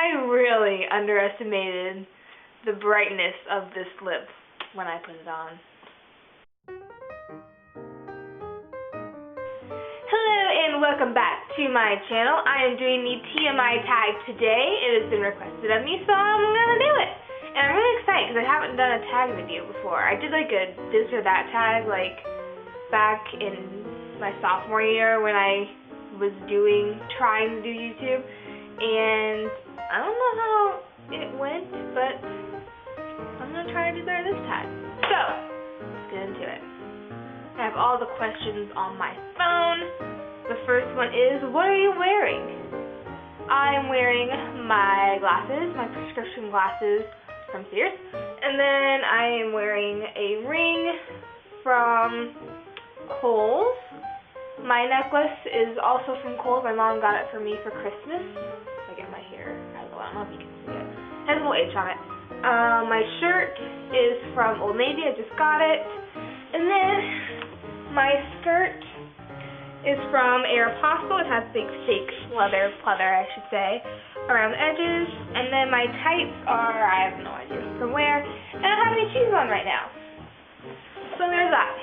I really underestimated the brightness of this lip when I put it on. Hello and welcome back to my channel. I am doing the TMI Tag today. It has been requested of me, so I'm gonna do it. And I'm really excited because I haven't done a tag video before. I did like a this or that tag like back in my sophomore year when I was trying to do YouTube, and I don't know how it went, but I'm gonna try to do better this time. So let's get into it. I have all the questions on my phone. The first one is, what are you wearing? I'm wearing my glasses, my prescription glasses from Sears, and then I am wearing a ring from Kohl's. My necklace is also from Kohl's. My mom got it for me for Christmas. I get my hair out of the way. I don't know if you can see it. It has a little H on it. My shirt is from Old Navy. I just got it. And then my skirt is from Aeropostale. It has big fake leather, I should say, around the edges. And then my tights are, I have no idea from where. And I don't have any shoes on right now. So there's that.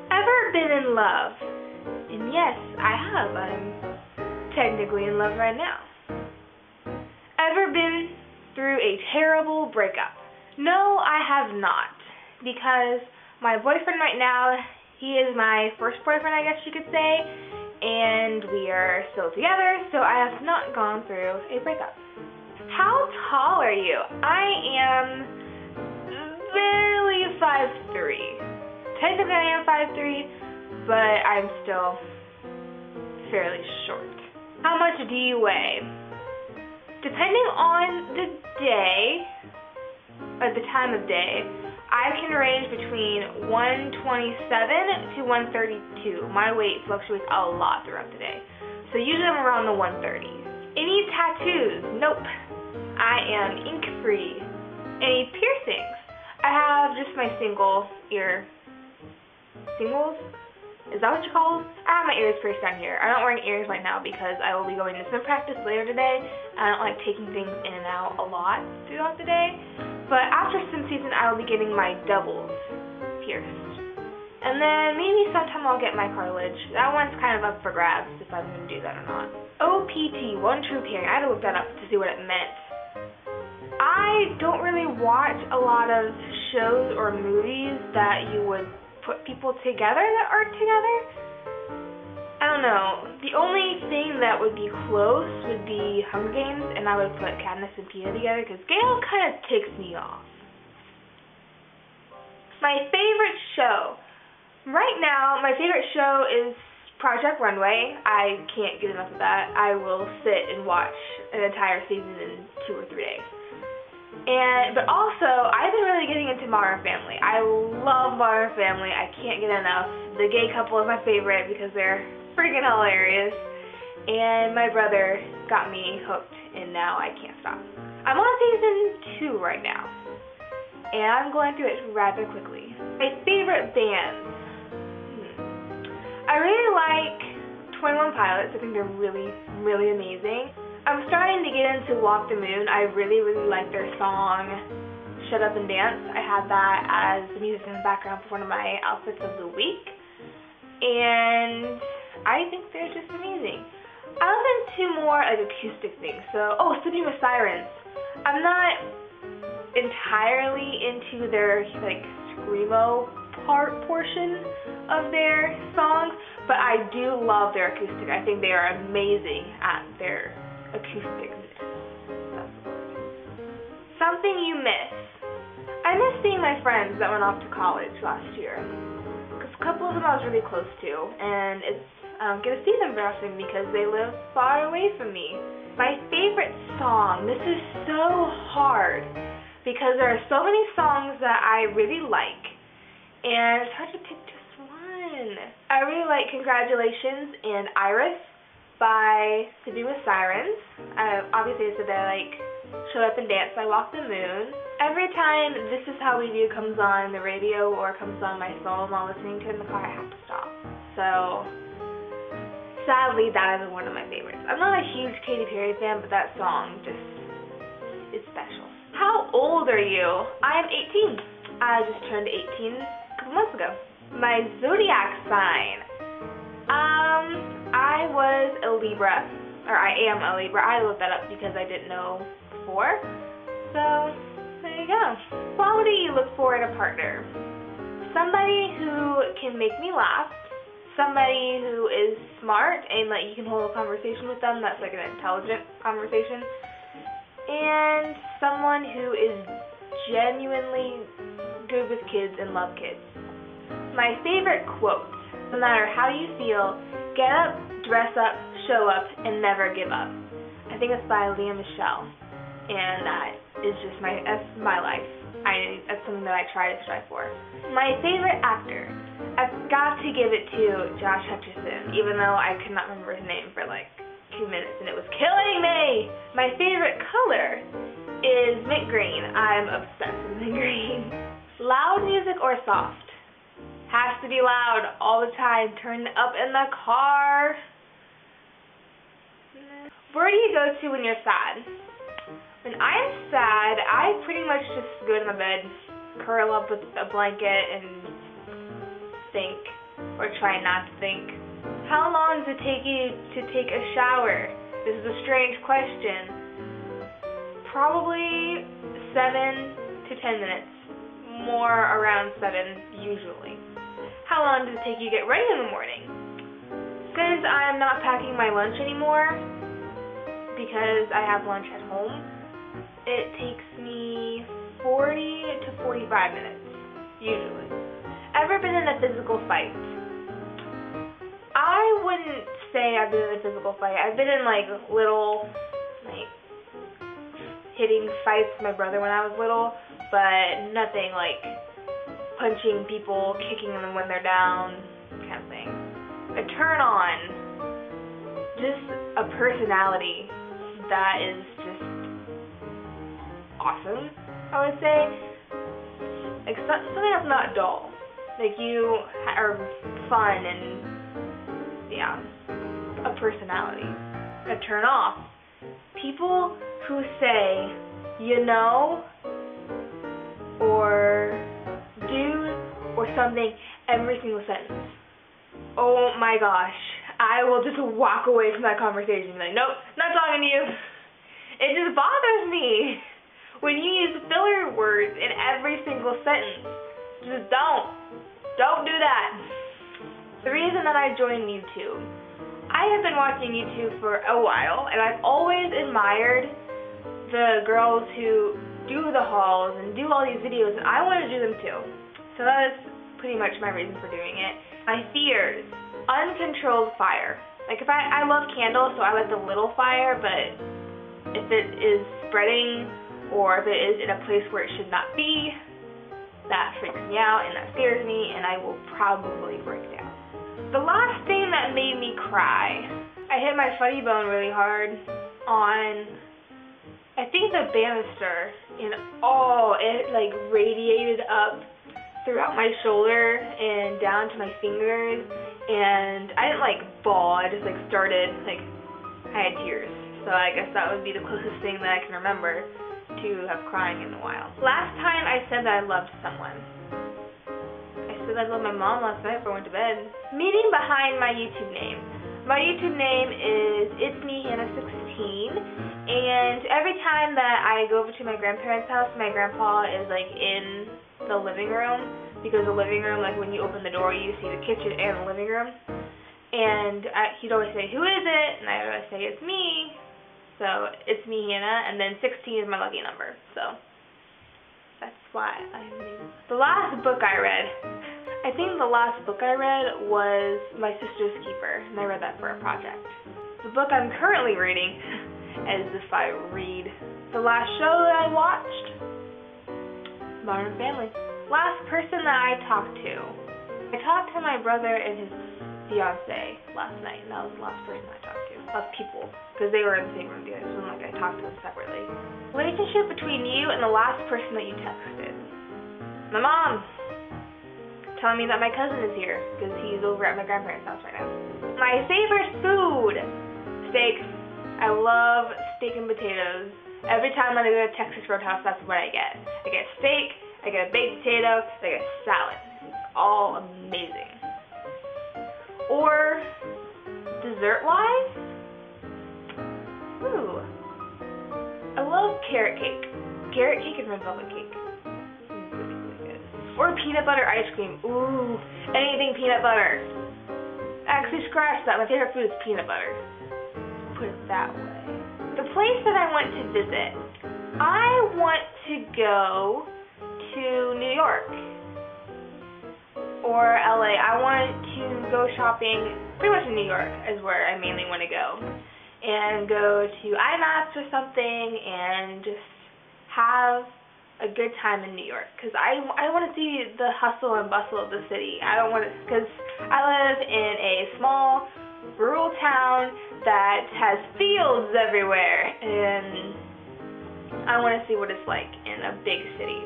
Ever been in love? And yes, I have. I'm technically in love right now. Ever been through a terrible breakup? No, I have not. Because my boyfriend right now, he is my first boyfriend, I guess you could say, and we are still together, so I have not gone through a breakup. How tall are you? I am barely 5'3". Technically I am 5'3", but I'm still fairly short. How much do you weigh? Depending on the day, or the time of day, I can range between 127 to 132. My weight fluctuates a lot throughout the day. So usually I'm around the 130s. Any tattoos? Nope. I am ink-free. Any piercings? I have just my single ear. Singles? Is that what you call them? I have my ears pierced down here. I'm not wearing earrings right now because I will be going to swim practice later today. I don't like taking things in and out a lot throughout the day. But after swim season, I will be getting my doubles pierced. And then maybe sometime I'll get my cartilage. That one's kind of up for grabs if I'm going to do that or not. OPT, one true pairing. I had to look that up to see what it meant. I don't really watch a lot of shows or movies that you would put people together that aren't together. I don't know. The only thing that would be close would be Hunger Games, and I would put Katniss and Peeta together because Gale kind of ticks me off. My favorite show. Right now, my favorite show is Project Runway. I can't get enough of that. I will sit and watch an entire season in 2 or 3 days. But also, I've been really getting into Modern Family. I love Modern Family. I can't get enough. The gay couple is my favorite because they're freaking hilarious. And my brother got me hooked, and now I can't stop. I'm on season 2 right now, and I'm going through it rather quickly. My favorite bands. I really like 21 Pilots. I think they're really, really amazing. I'm starting to get into Walk the Moon. I really, really like their song, Shut Up and Dance. I had that as the music in the background for one of my outfits of the week. And I think they're just amazing. I listen to more like acoustic things. So, Sleeping with Sirens. I'm not entirely into their like screamo portion of their songs, but I do love their acoustic. I think they are amazing at their acoustic. That's the word. Something you miss. I miss seeing my friends that went off to college last year. Because a couple of them I was really close to, and I don't get to see them very often because they live far away from me. My favorite song. This is so hard because there are so many songs that I really like, and it's hard to pick just one. I really like Congratulations and Iris by Sleeping with Sirens. Obviously I said that I like Shut Up and Dance by Walk the Moon. Every time This Is How We Do comes on the radio or comes on my phone while listening to it in the car, I have to stop. So sadly, that is one of my favorites. I'm not a huge Katy Perry fan, but that song just is special. How old are you? I'm 18. I just turned 18 a couple months ago. My zodiac sign. I was a Libra, or I am a Libra. I looked that up because I didn't know before. So, there you go. Quality you look for in a partner. Somebody who can make me laugh. Somebody who is smart and like you can hold a conversation with them that's like an intelligent conversation. And someone who is genuinely good with kids and love kids. My favorite quote, no matter how you feel, get up, dress up, show up, and never give up. I think it's by Leah Michelle, and that is just that's my life. That's something that I try to strive for. My favorite actor, I've got to give it to Josh Hutcherson, even though I could not remember his name for like 2 minutes and it was killing me. My favorite color is mint green. I'm obsessed with mint green. Loud music or soft? Has to be loud all the time. Turn it up in the car. Where do you go to when you're sad? When I'm sad, I pretty much just go to my bed, curl up with a blanket, and think, or try not to think. How long does it take you to take a shower? This is a strange question. Probably 7 to 10 minutes. More around 7 usually. How long does it take you to get ready in the morning? Since I'm not packing my lunch anymore, because I have lunch at home, it takes me 40 to 45 minutes, usually. Ever been in a physical fight? I wouldn't say I've been in a physical fight. I've been in like little, like, hitting fights with my brother when I was little, but nothing like punching people, kicking them when they're down, kind of thing. A turn on, just a personality that is just awesome, I would say. Like something that's not dull. Like you are fun and, yeah, a personality. A turn off, people who say, you know, or dude, or something every single sentence. Oh my gosh, I will just walk away from that conversation and be like, nope, not talking to you. It just bothers me when you use filler words in every single sentence. Just don't do that. The reason that I joined YouTube, I have been watching YouTube for a while, and I've always admired the girls who do the hauls and do all these videos, and I want to do them too. So that is pretty much my reason for doing it. My fears, uncontrolled fire. Like if I love candles, so I like the little fire, but if it is spreading or if it is in a place where it should not be, that freaks me out and that scares me, and I will probably break down. The last thing that made me cry, I hit my funny bone really hard on, I think the banister, and it like radiated up throughout my shoulder and down to my fingers, and I didn't like bawl, I just like started, like I had tears. So I guess that would be the closest thing that I can remember to have crying in a while. Last time I said that I loved someone. I said I loved my mom last night before I went to bed. Meaning behind my YouTube name. My YouTube name is It's Me Hannah 16, and every time that I go over to my grandparents' house, my grandpa is like in the living room, because the living room, like when you open the door, you see the kitchen and the living room. And he'd always say, who is it? And I'd always say, it's me. So it's me, Hannah, and then 16 is my lucky number. So that's why I knew. The last book I read, I think the last book I read was My Sister's Keeper, and I read that for a project. The book I'm currently reading, as if I read. The last show that I watched, Modern Family. Last person that I talked to. I talked to my brother and his fiance last night, and that was the last person I talked to. Of people, because they were in the same room together, so like I talked to them separately. Relationship between you and the last person that you texted. My mom telling me that my cousin is here, because he's over at my grandparents' house right now. My favorite food, steak. I love steak and potatoes. Every time I go to Texas Roadhouse, that's what I get. I get steak, I get a baked potato, I get salad. It's all amazing. Or dessert-wise, ooh, I love carrot cake. Carrot cake and red velvet cake. Really good. Or peanut butter ice cream. Ooh, anything peanut butter. Actually, scratch that. My favorite food is peanut butter. Put it that way. The place that I want to visit, I want to go to New York or LA. I want to go shopping, pretty much in New York is where I mainly want to go. And go to IMAX or something and just have a good time in New York. Because I want to see the hustle and bustle of the city. I don't want to, because I live in a small rural town that has fields everywhere, and I want to see what it's like in a big city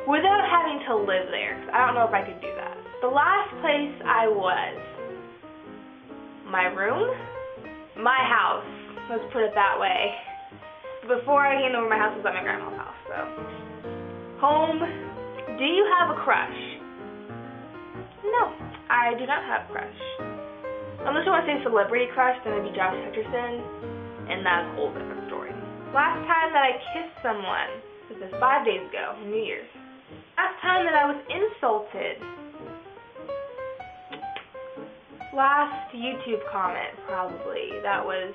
without having to live there, because I don't know if I could do that. The last place I was, my room, my house, let's put it that way. Before I came over, my house was at my grandma's house, so. Home, do you have a crush? No, I do not have a crush. Unless you want to say celebrity crush, then it'd be Josh Hutcherson, and that's a whole different story. Last time that I kissed someone, this was 5 days ago, New Year's. Last time that I was insulted. Last YouTube comment, probably. That was,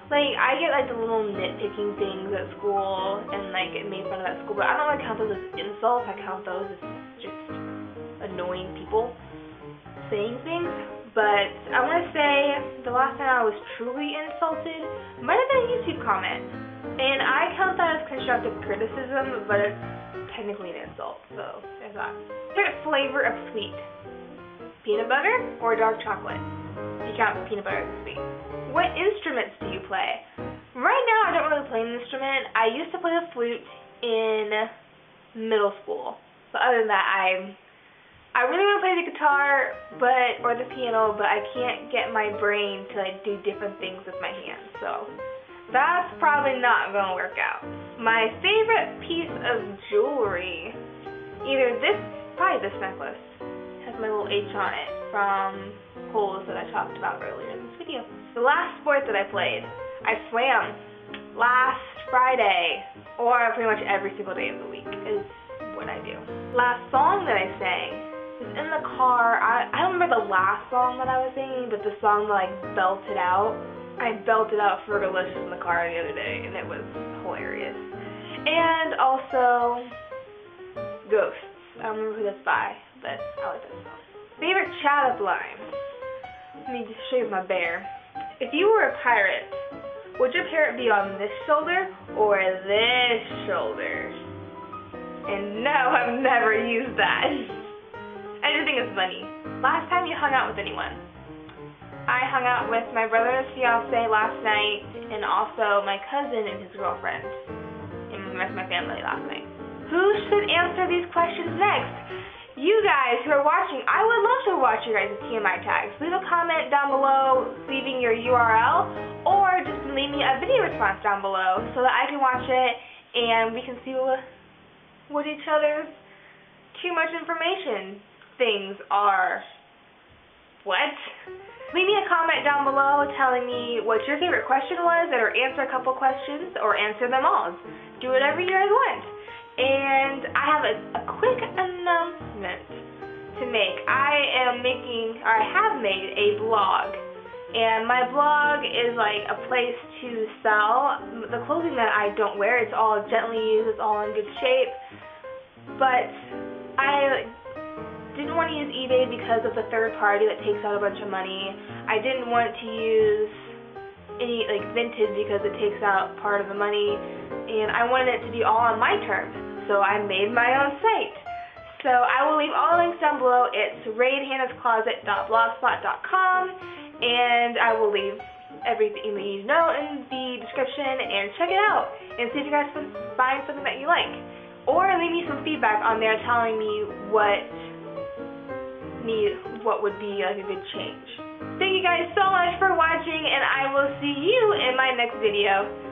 like, I get, like, the little nitpicking things at school, and, like, get made fun of at school, but I don't really count those as insults. I count those as just annoying people saying things. But I want to say the last time I was truly insulted might have been a YouTube comment. And I count that as constructive criticism, but it's technically an insult, so there's that. Favorite flavor of sweet? Peanut butter or dark chocolate? If you count peanut butter as sweet. What instruments do you play? Right now I don't really play an instrument. I used to play the flute in middle school. But other than that, I really want to play the guitar or the piano, but I can't get my brain to like do different things with my hands, so that's probably not going to work out. My favorite piece of jewelry, probably this necklace, has my little H on it from holes that I talked about earlier in this video. The last sport that I played, I swam last Friday, or pretty much every single day of the week is what I do. Last song that I sang was in the car. I don't remember the last song that I was singing, but the song that I belted out. I belted out Fergalicious in the car the other day, and it was hilarious. And also, Ghosts. I don't remember who that's by, but I like that song. Favorite chat-up line? Let me just show you my bear. If you were a pirate, would your parrot be on this shoulder or this shoulder? And no, I've never used that. I just think it's funny. Last time you hung out with anyone? I hung out with my brother's fiance last night, and also my cousin and his girlfriend, and the rest of my family last night. Who should answer these questions next? You guys who are watching. I would love to watch your guys' TMI tags. Leave a comment down below, leaving your URL, or just leave me a video response down below so that I can watch it and we can see what each other's too much information things are. What? Leave me a comment down below telling me what your favorite question was, or answer a couple questions, or answer them all. Do whatever you guys want. And I have a quick announcement to make. I have made a blog, and my blog is like a place to sell the clothing that I don't wear. It's all gently used, it's all in good shape, but I didn't want to use eBay because of the third party that takes out a bunch of money. I didn't want to use any like vintage because it takes out part of the money, and I wanted it to be all on my terms, so I made my own site. So I will leave all the links down below. It's raidhannahscloset.blogspot.com, and I will leave everything that you know in the description, and check it out and see if you guys can find something that you like, or leave me some feedback on there telling me what would be like a good change. Thank you guys so much for watching, and I will see you in my next video.